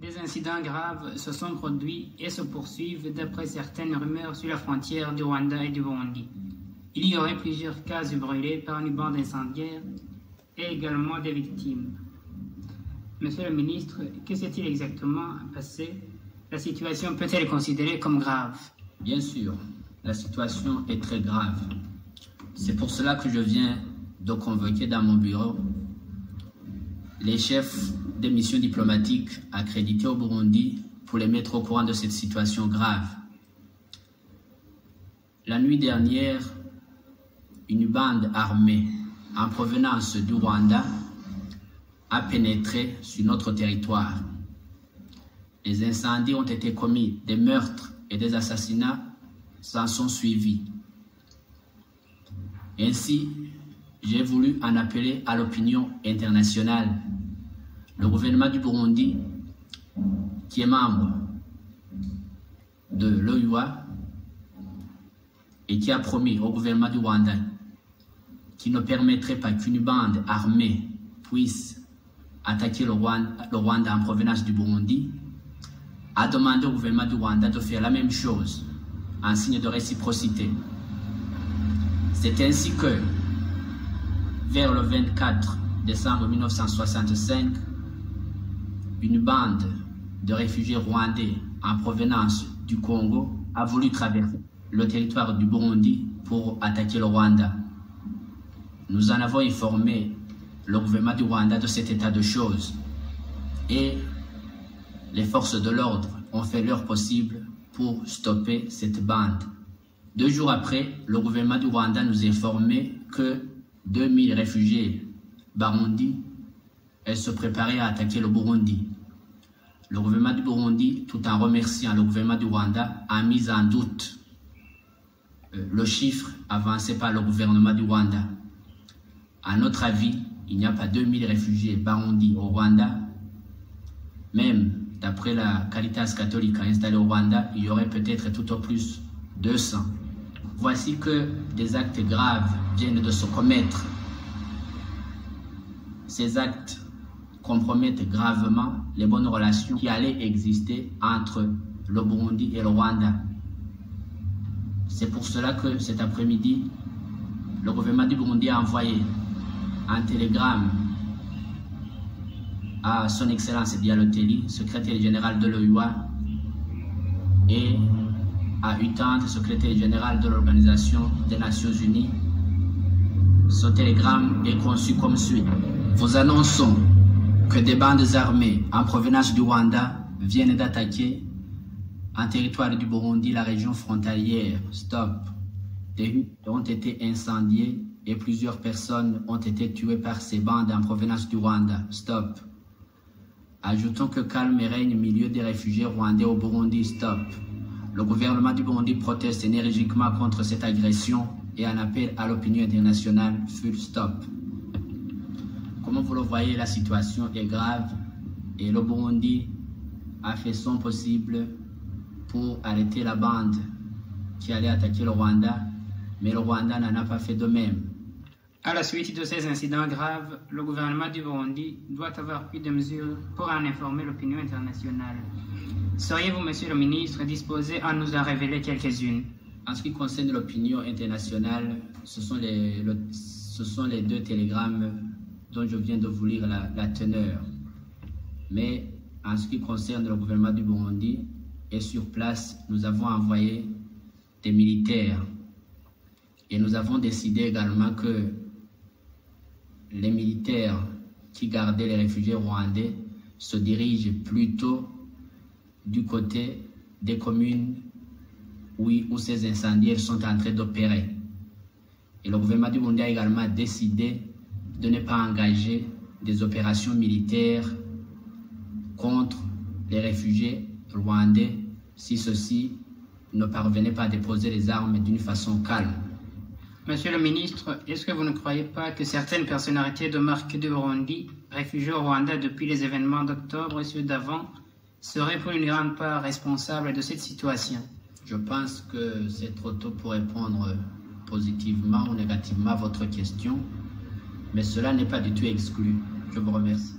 Des incidents graves se sont produits et se poursuivent d'après certaines rumeurs sur la frontière du Rwanda et du Burundi. Il y aurait plusieurs cases brûlées par une bande incendiaire et également des victimes. Monsieur le ministre, que s'est-il exactement passé? La situation peut-elle être considérée comme grave? Bien sûr, la situation est très grave. C'est pour cela que je viens de convoquer dans mon bureau les chefs des missions diplomatiques accrédités au Burundi pour les mettre au courant de cette situation grave. La nuit dernière, une bande armée en provenance du Rwanda a pénétré sur notre territoire. Les incendies ont été commis, des meurtres et des assassinats s'en sont suivis. Ainsi, j'ai voulu en appeler à l'opinion internationale. Le gouvernement du Burundi, qui est membre de l'OUA et qui a promis au gouvernement du Rwanda qu'il ne permettrait pas qu'une bande armée puisse attaquer le Rwanda en provenance du Burundi, a demandé au gouvernement du Rwanda de faire la même chose en signe de réciprocité. C'est ainsi que, vers le 24 décembre 1965, une bande de réfugiés rwandais en provenance du Congo a voulu traverser le territoire du Burundi pour attaquer le Rwanda. Nous en avons informé le gouvernement du Rwanda de cet état de choses et les forces de l'ordre ont fait leur possible pour stopper cette bande. 2 jours après, le gouvernement du Rwanda nous informait que 2000 réfugiés Barundi se préparaient à attaquer le Burundi. Le gouvernement du Burundi, tout en remerciant le gouvernement du Rwanda, a mis en doute le chiffre avancé par le gouvernement du Rwanda. À notre avis, il n'y a pas 2000 réfugiés Barundi au Rwanda. Même d'après la Caritas catholique installée au Rwanda, il y aurait peut-être tout au plus 200. Voici que des actes graves viennent de se commettre. Ces actes compromettent gravement les bonnes relations qui allaient exister entre le Burundi et le Rwanda. C'est pour cela que cet après-midi, le gouvernement du Burundi a envoyé un télégramme à son Excellence Bialotelli, secrétaire général de l'OUA, et à Utante, secrétaire général de l'Organisation des Nations Unies. Ce télégramme est conçu comme suit. Vous annonçons que des bandes armées en provenance du Rwanda viennent d'attaquer en territoire du Burundi la région frontalière. Stop. Des huttes ont été incendiées et plusieurs personnes ont été tuées par ces bandes en provenance du Rwanda. Stop. Ajoutons que calme règne au milieu des réfugiés rwandais au Burundi. Stop. Le gouvernement du Burundi proteste énergiquement contre cette agression et en appelle à l'opinion internationale. Full stop. Comme vous le voyez, la situation est grave et le Burundi a fait son possible pour arrêter la bande qui allait attaquer le Rwanda, mais le Rwanda n'en a pas fait de même. À la suite de ces incidents graves, le gouvernement du Burundi doit avoir pris des mesures pour en informer l'opinion internationale. Seriez-vous, monsieur le ministre, disposé à nous en révéler quelques-unes? En ce qui concerne l'opinion internationale, ce sont les 2 télégrammes dont je viens de vous lire la teneur. Mais en ce qui concerne le gouvernement du Burundi, et sur place, nous avons envoyé des militaires. Et nous avons décidé également que les militaires qui gardaient les réfugiés rwandais se dirigent plutôt du côté des communes où ces incendiaires sont en train d'opérer. Et le gouvernement du Burundi a également décidé de ne pas engager des opérations militaires contre les réfugiés rwandais si ceux-ci ne parvenaient pas à déposer les armes d'une façon calme. Monsieur le ministre, est-ce que vous ne croyez pas que certaines personnalités de marque du Burundi, réfugiées au Rwanda depuis les événements d'octobre et ceux d'avant, seraient pour une grande part responsables de cette situation? Je pense que c'est trop tôt pour répondre positivement ou négativement à votre question, mais cela n'est pas du tout exclu. Je vous remercie.